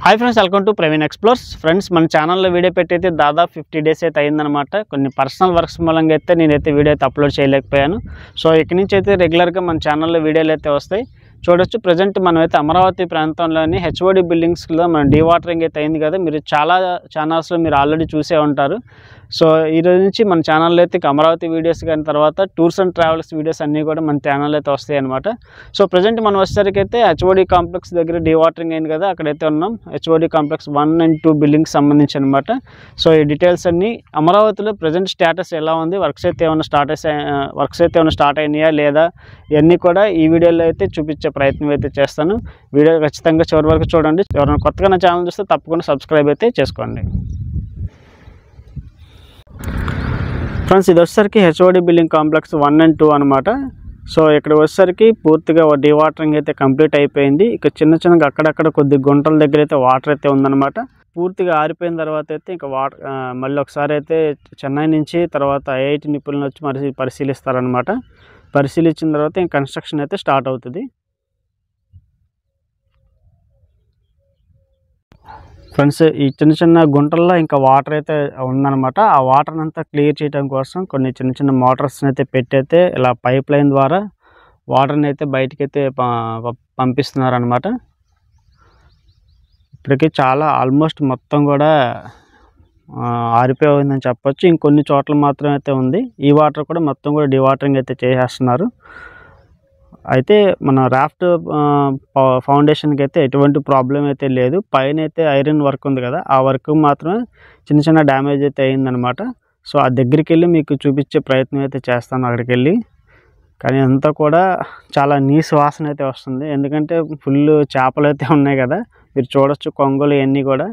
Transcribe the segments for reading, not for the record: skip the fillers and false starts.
Hi friends, welcome to Praveen explores. Friends, మన ఛానల్లో video పెట్టయితే దాదాపు 50 డేస్ అయితే అయిందనమాట. కొన్ని పర్సనల్ వర్క్స్ మూలంగా అయితే నేనైతే వీడియో అయితే అప్లోడ్ చేయలేకపోయాను. సో ఇక నుంచి అయితే రెగ్యులర్గా మన ఛానల్లో వీడియోలు అయితే వస్తాయి. చూడొచ్చు, ప్రజెంట్ మనమైతే అమరావతి ప్రాంతంలోని హెచ్ఓడి బిల్డింగ్స్లో మన డీవాటరింగ్ అయితే అయింది కదా. మీరు చాలా ఛానల్స్లో మీరు ఆల్రెడీ చూసే ఉంటారు. సో ఈరోజు నుంచి మన ఛానల్లో అయితే అమరావతి వీడియోస్ కానీ తర్వాత టూర్స్ అండ్ ట్రావెల్స్ వీడియోస్ అన్నీ కూడా మన ఛానల్లో అయితే వస్తాయి అనమాట. సో ప్రజెంట్ మనం వచ్చేసరికి అయితే హెచ్ఓడి కాంప్లెక్స్ దగ్గర డీవాటరింగ్ అయింది కదా, అక్కడైతే ఉన్నాం. హెచ్ఓడి కాంప్లెక్స్ 1 and 2 బిల్డింగ్స్ సంబంధించి అనమాట. సో ఈ డీటెయిల్స్ అన్నీ అమరావతిలో ప్రజెంట్ స్టేటస్ ఎలా ఉంది, వర్క్స్ అయితే ఏమైనా స్టార్ట్ అయినాయా లేదా, ఇవన్నీ కూడా ఈ వీడియోలో అయితే చూపించే ప్రయత్నం అయితే చేస్తాను. వీడియో ఖచ్చితంగా చివరి వరకు చూడండి. ఎవరైనా కొత్తగా నా ఛానల్ చూస్తే తప్పకుండా సబ్స్క్రైబ్ అయితే చేసుకోండి. ఫ్రెండ్స్, ఇది వచ్చేసరికి హెచ్ఓడి బిల్డింగ్ కాంప్లెక్స్ 1 and 2 అనమాట. సో ఇక్కడ వచ్చేసరికి పూర్తిగా డీవాటరింగ్ అయితే కంప్లీట్ అయిపోయింది. ఇక చిన్నగా అక్కడక్కడ కొద్ది గుంటల దగ్గర అయితే వాటర్ అయితే ఉందన్నమాట. పూర్తిగా ఆరిపోయిన తర్వాత అయితే ఇంకా మళ్ళీ ఒకసారి అయితే చెన్నై నుంచి తర్వాత ఐఐటి నిపుణులు వచ్చి పరిశీలిస్తారనమాట. పరిశీలించిన తర్వాత ఇంకా కన్స్ట్రక్షన్ అయితే స్టార్ట్ అవుతుంది. ఫ్రెండ్స్, ఈ చిన్న గుంటల్లో ఇంకా వాటర్ అయితే ఉందన్నమాట. ఆ వాటర్ అంతా క్లియర్ చేయడం కోసం కొన్ని చిన్న మోటార్స్ని అయితే పెట్టయితే ఇలా పైప్ లైన్ ద్వారా వాటర్ని అయితే బయటకైతే పంపిస్తున్నారనమాట. ఇప్పటికీ చాలా ఆల్మోస్ట్ మొత్తం కూడా ఆరిపోయిందని చెప్పొచ్చు. ఇంకొన్ని చోట్ల మాత్రం అయితే ఉంది. ఈ వాటర్ కూడా మొత్తం కూడా డీవాటరింగ్ అయితే చేసేస్తున్నారు. అయితే మన రాఫ్ట్ ఫౌండేషన్కి అయితే ఎటువంటి ప్రాబ్లం అయితే లేదు. పైన అయితే ఐరన్ వర్క్ ఉంది కదా, ఆ వర్క్ మాత్రమే చిన్న డ్యామేజ్ అయితే అయిందనమాట. సో ఆ దగ్గరికి వెళ్ళి మీకు చూపించే ప్రయత్నం అయితే చేస్తాను అక్కడికి వెళ్ళి. కానీ అంతా కూడా చాలా నీసు వాసన అయితే వస్తుంది, ఎందుకంటే ఫుల్ చేపలు అయితే ఉన్నాయి కదా. మీరు చూడొచ్చు, కొంగలు ఇవన్నీ కూడా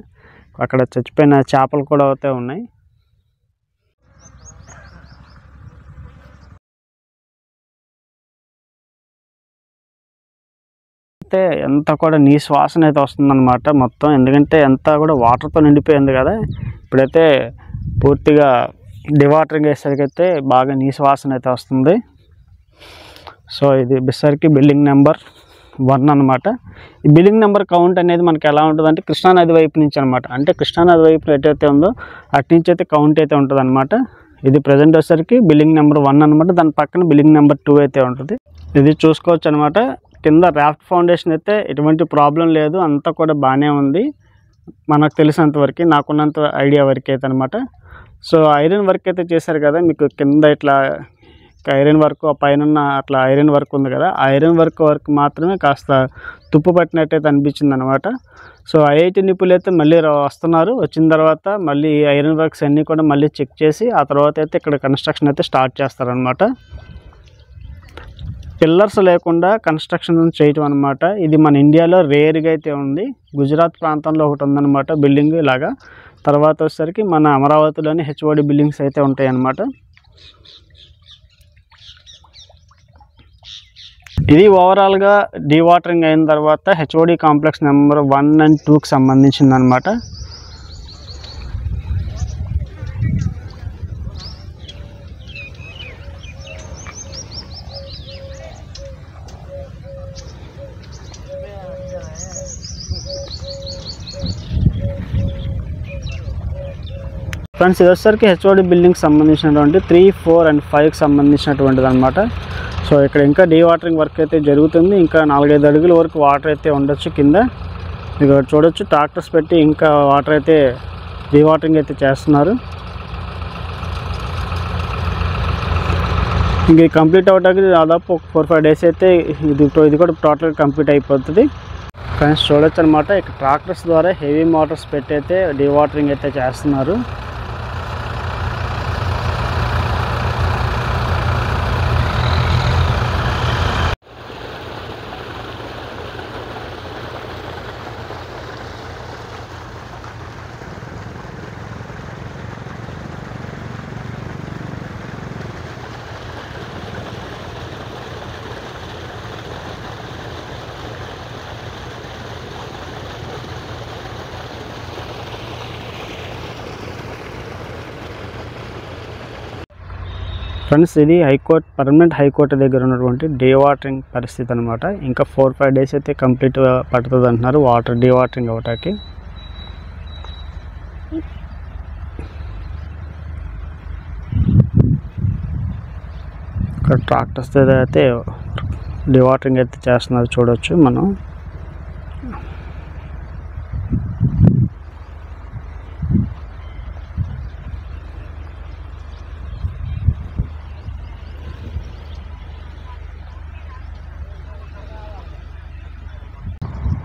అక్కడ చచ్చిపోయిన చేపలు కూడా అయితే ఉన్నాయి. అయితే ఎంత కూడా నీసు వాసన అయితే వస్తుందన్నమాట మొత్తం, ఎందుకంటే అంతా కూడా వాటర్తో నిండిపోయింది కదా. ఇప్పుడైతే పూర్తిగా డీవాటరింగ్ వేసరికి అయితే బాగా నీసు వాసన అయితే వస్తుంది. సో ఇది బిస్సరికి బిల్డింగ్ నెంబర్ 1 అనమాట. ఈ బిల్డింగ్ నెంబర్ కౌంట్ అనేది మనకి ఎలా ఉంటుందంటే కృష్ణానది వైపు నుంచి అనమాట. అంటే కృష్ణానది వైపు ఎటైతే ఉందో అటు నుంచి అయితే కౌంట్ అయితే ఉంటుంది అనమాట. ఇది ప్రజెంట్ వచ్చేసరికి బిల్డింగ్ నెంబర్ 1 అనమాట. దాని పక్కన బిల్డింగ్ నెంబర్ 2 అయితే ఉంటుంది. ఇది చూసుకోవచ్చు అనమాట. కింద రాఫ్ట్ ఫౌండేషన్ అయితే ఎటువంటి ప్రాబ్లం లేదు, అంతా కూడా బాగానే ఉంది మనకు తెలిసినంతవరకు, నాకున్నంత ఐడియా వరకు అయితే అనమాట. సో ఐరన్ వర్క్ అయితే చేశారు కదా, మీకు కింద ఇట్లా ఐరన్ వర్క్, ఆ పైన అట్లా ఐరన్ వర్క్ ఉంది కదా, ఆ ఐరన్ వర్క్ మాత్రమే కాస్త తుప్పు పట్టినట్టయితే అనిపించింది అనమాట. సో ఐఐటి నిపుణులు అయితే మళ్ళీ వస్తున్నారు. వచ్చిన తర్వాత మళ్ళీ ఐరన్ వర్క్స్ అన్నీ కూడా మళ్ళీ చెక్ చేసి ఆ తర్వాత అయితే ఇక్కడ కన్స్ట్రక్షన్ అయితే స్టార్ట్ చేస్తారనమాట. పిల్లర్స్ లేకుండా కన్స్ట్రక్షన్ చేయటం అనమాట. ఇది మన ఇండియాలో రేర్గా అయితే ఉంది. గుజరాత్ ప్రాంతంలో ఒకటి ఉందన్నమాట బిల్డింగ్ ఇలాగా. తర్వాత వచ్చేసరికి మన అమరావతిలోని హెచ్ఓడి బిల్డింగ్స్ అయితే ఉంటాయి అన్నమాట. ఇది ఓవరాల్గా డీవాటరింగ్ అయిన తర్వాత హెచ్ఓడి కాంప్లెక్స్ నెంబర్ 1 and 2కి సంబంధించింది అనమాట. ఫ్రెండ్స్, ఇది వచ్చేసరికి హెచ్ఓడి బిల్డింగ్కి సంబంధించినటువంటి 3, 4 and 5కి సంబంధించినటువంటిది అనమాట. సో ఇక్కడ ఇంకా డీవాటరింగ్ వర్క్ అయితే జరుగుతుంది. ఇంకా 4-5 అడుగుల వరకు వాటర్ అయితే ఉండొచ్చు కింద. మీకు చూడొచ్చు, ట్రాక్టర్స్ పెట్టి ఇంకా వాటర్ అయితే డీవాటరింగ్ అయితే చేస్తున్నారు. ఇంక కంప్లీట్ అవ్వడానికి దాదాపు 4-5 డేస్ అయితే ఇది కూడా టోటల్గా కంప్లీట్ అయిపోతుంది. ఫ్రెండ్స్ చూడొచ్చు అనమాట, ఇక్కడ ట్రాక్టర్స్ ద్వారా హెవీ మోటార్స్ పెట్టి అయితే డీవాటరింగ్ అయితే చేస్తున్నారు. ఫ్రెండ్స్, ఇది పర్మనెంట్ హైకోర్టు దగ్గర ఉన్నటువంటి డీవాటరింగ్ పరిస్థితి అనమాట. ఇంకా 4-5 డేస్ అయితే కంప్లీట్ పడుతుంది అంటున్నారు వాటర్ డీవాటరింగ్ అవ్వటానికి. ఇక్కడ ట్రాక్టర్స్ అయితే డివాటరింగ్ అయితే చేస్తున్నారు చూడవచ్చు మనం.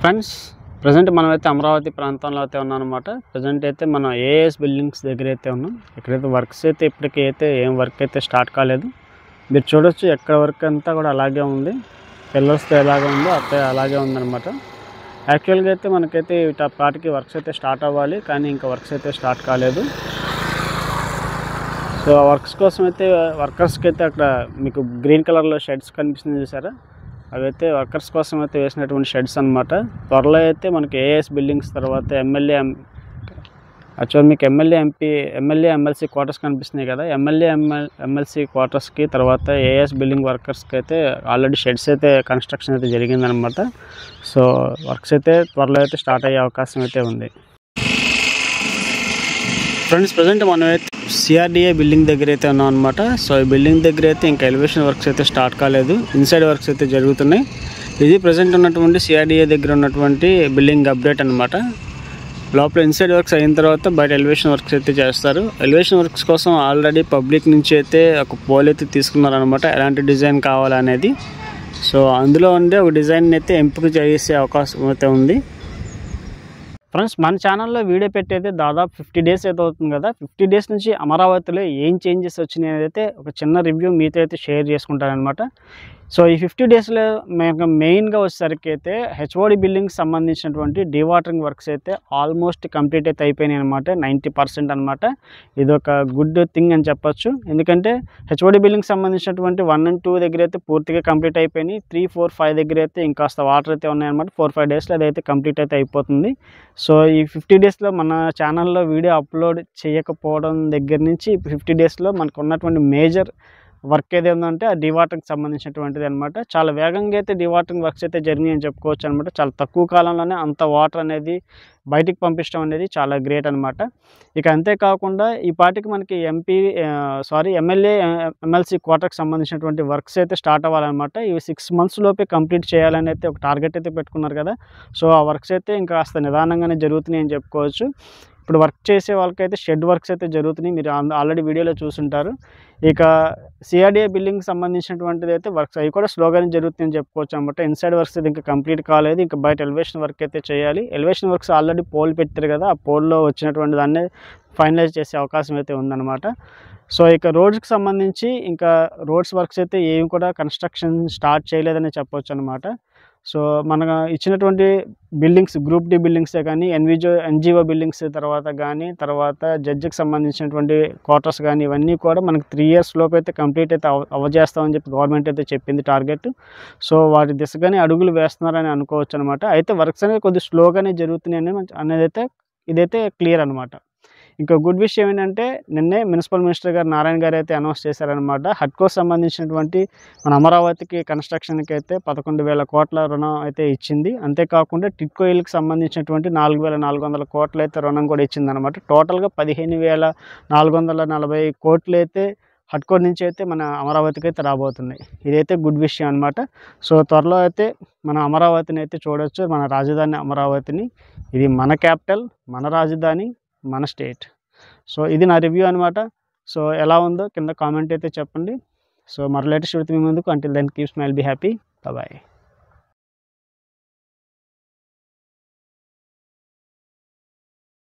ఫ్రెండ్స్, ప్రజెంట్ మనమైతే అమరావతి ప్రాంతంలో అయితే ఉన్నాం అనమాట. ప్రజెంట్ అయితే మనం ఏఎస్ బిల్డింగ్స్ దగ్గర అయితే ఉన్నాం. ఇక్కడైతే వర్క్స్ అయితే ఇప్పటికీ అయితే ఏం వర్క్ అయితే స్టార్ట్ కాలేదు. మీరు చూడొచ్చు ఎక్కడ వర్క్ అంతా కూడా అలాగే ఉంది. పిల్లర్స్తో ఎలాగే ఉందో అక్కడ అలాగే ఉందన్నమాట. యాక్చువల్గా అయితే మనకైతే పాటికి వర్క్స్ అయితే స్టార్ట్ అవ్వాలి, కానీ ఇంకా వర్క్స్ అయితే స్టార్ట్ కాలేదు. సో ఆ వర్క్స్ కోసం అయితే వర్కర్స్కి అయితే అక్కడ మీకు గ్రీన్ కలర్లో షెడ్స్ కనిపిస్తుంది చూసారా, అవైతే వర్కర్స్ కోసం అయితే వేసినటువంటి షెడ్స్ అనమాట. త్వరలో అయితే మనకి ఏఎస్ బిల్డింగ్స్ తర్వాత యాక్చువల్ మీకు ఎమ్మెల్యే ఎమ్మెల్సీ క్వార్టర్స్ కనిపిస్తున్నాయి కదా, ఎమ్మెల్సీ క్వార్టర్స్కి తర్వాత ఏఎస్ బిల్డింగ్ వర్కర్స్కి అయితే ఆల్రెడీ షెడ్స్ అయితే కన్స్ట్రక్షన్ అయితే జరిగిందనమాట. సో వర్క్స్ అయితే త్వరలో అయితే స్టార్ట్ అయ్యే అవకాశం అయితే ఉంది. ఫ్రెండ్స్, ప్రజెంట్ మనం అయితే సిఆర్డిఏ బిల్డింగ్ దగ్గర అయితే ఉన్నాం అనమాట. సో ఈ బిల్డింగ్ దగ్గర అయితే ఇంకా ఎలివేషన్ వర్క్స్ అయితే స్టార్ట్ కాలేదు, ఇన్సైడ్ వర్క్స్ అయితే జరుగుతున్నాయి. ఇది ప్రజెంట్ ఉన్నటువంటి సిఆర్డిఏ దగ్గర ఉన్నటువంటి బిల్డింగ్ అప్డేట్ అనమాట. లోపల ఇన్సైడ్ వర్క్స్ అయిన తర్వాత బయట ఎలివేషన్ వర్క్స్ అయితే చేస్తారు. ఎలివేషన్ వర్క్స్ కోసం ఆల్రెడీ పబ్లిక్ నుంచి అయితే ఒక పోల్ అయితే తీసుకున్నారనమాట, ఎలాంటి డిజైన్ కావాలనేది. సో అందులో ఉండే ఒక డిజైన్ అయితే ఎంపిక చేసే అవకాశం అయితే ఉంది. ఫ్రెండ్స్, మన ఛానల్లో వీడియో పెట్టయితే దాదాపు 50 డేస్ అయితే అవుతుంది కదా. 50 డేస్ నుంచి అమరావతిలో ఏం చేంజెస్ వచ్చినాయి అయితే ఒక చిన్న రివ్యూ మీతో అయితే షేర్ చేసుకుంటానమాట. సో ఈ 50 డేస్లో మేము మెయిన్గా వచ్చేసరికి అయితే హెచ్ఓడి బిల్డింగ్కి సంబంధించినటువంటి డివాటరింగ్ వర్క్స్ అయితే ఆల్మోస్ట్ కంప్లీట్ అయితే అయిపోయినాయి అనమాట. 90% అనమాట. ఇది ఒక గుడ్ థింగ్ అని చెప్పొచ్చు. ఎందుకంటే హెచ్ఓడి బిల్డింగ్కి సంబంధించినటువంటి 1 and 2 దగ్గర అయితే పూర్తిగా కంప్లీట్ అయిపోయినాయి. 3, 4, 5 దగ్గర అయితే ఇంకాస్త వాటర్ అయితే ఉన్నాయన్నమాట. 4-5 డేస్లో అదైతే కంప్లీట్ అయితే అయిపోతుంది. సో ఈ 50 డేస్లో మన ఛానల్లో వీడియో అప్లోడ్ చేయకపోవడం దగ్గర నుంచి 50 డేస్లో మనకు ఉన్నటువంటి మేజర్ వర్క్ ఏదేందంటే ఆ డివాటరింగ్కి సంబంధించినటువంటిది అనమాట. చాలా వేగంగా అయితే డివాటరింగ్ వర్క్స్ అయితే జరిగినాయి అని చెప్పుకోవచ్చు అనమాట. చాలా తక్కువ కాలంలోనే అంత వాటర్ అనేది బయటికి పంపించడం అనేది చాలా గ్రేట్ అనమాట. ఇక అంతేకాకుండా ఈ పాటికి మనకి ఎమ్మెల్యే ఎమ్మెల్సీ క్వార్టర్కి సంబంధించినటువంటి వర్క్స్ అయితే స్టార్ట్ అవ్వాలన్నమాట. ఇవి 6 months లోపే కంప్లీట్ చేయాలని అయితే ఒక టార్గెట్ అయితే పెట్టుకున్నారు కదా. సో ఆ వర్క్స్ అయితే ఇంకా కాస్త నిదానంగానే జరుగుతున్నాయి అని చెప్పుకోవచ్చు. ఇప్పుడు వర్క్ చేసే వాళ్ళకైతే షెడ్ వర్క్స్ అయితే జరుగుతున్నాయి, మీరు ఆల్రెడీ వీడియోలో చూసుంటారు. ఇక సిఆర్డిఏ బిల్డింగ్కి సంబంధించినటువంటిది అయితే వర్క్స్ అవి కూడా స్లోగానే జరుగుతుందని చెప్పుకోవచ్చు అనమాట. ఇన్సైడ్ వర్క్స్ అయితే ఇంకా కంప్లీట్ కాలేదు, ఇంకా బయట ఎలివేషన్ వర్క్ అయితే చేయాలి. ఎలివేషన్ వర్క్స్ ఆల్రెడీ పోల్ పెట్టారు కదా, ఆ పోల్లో వచ్చినటువంటి దాన్ని ఫైనలైజ్ చేసే అవకాశం అయితే ఉందన్నమాట. సో ఇక రోడ్స్కి సంబంధించి ఇంకా రోడ్స్ వర్క్స్ అయితే ఏమి కూడా కన్స్ట్రక్షన్ స్టార్ట్ చేయలేదని చెప్పొచ్చు అనమాట. సో మన ఇచ్చినటువంటి బిల్డింగ్స్ గ్రూప్ డి బిల్డింగ్సే కానీ ఎన్జిఓ బిల్డింగ్స్ తర్వాత జడ్జికి సంబంధించినటువంటి క్వార్టర్స్ కానీ ఇవన్నీ కూడా మనకి 3 years లోపు అయితే కంప్లీట్ అయితే అవజేస్తామని చెప్పి గవర్నమెంట్ అయితే చెప్పింది టార్గెట్. సో వాటి దిశగానే అడుగులు వేస్తున్నారని అనుకోవచ్చు అనమాట. అయితే వర్క్స్ అనేది కొద్దిగా స్లోగానే జరుగుతున్నాయని ఇదైతే క్లియర్ అనమాట. ఇంకో గుడ్ విషయం ఏంటంటే నిన్నే మున్సిపల్ మినిస్టర్ గారు నారాయణ గారు అయితే అనౌన్స్ చేశారనమాట. హడ్కో సంబంధించినటువంటి మన అమరావతికి కన్స్ట్రక్షన్కి అయితే 11,000 కోట్ల రుణం అయితే ఇచ్చింది. అంతేకాకుండా టిట్కో ఇల్కి సంబంధించినటువంటి 4,400 కోట్లు అయితే రుణం కూడా ఇచ్చిందనమాట. టోటల్గా 15,440 కోట్లు అయితే హడ్కో నుంచి అయితే మన అమరావతికి అయితే రాబోతున్నాయి. ఇదైతే గుడ్ విషయం అనమాట. సో త్వరలో అయితే మన అమరావతిని అయితే చూడవచ్చు, మన రాజధాని అమరావతిని. ఇది మన క్యాపిటల్, మన రాజధాని, మన స్టేట్. సో ఇది నా రివ్యూ అనమాట. సో ఎలా ఉందో కింద కామెంట్ అయితే చెప్పండి. సో మరో లేటెస్ట్ విత్ మీ ముందుకు. Until then keep smile, be happy, bye.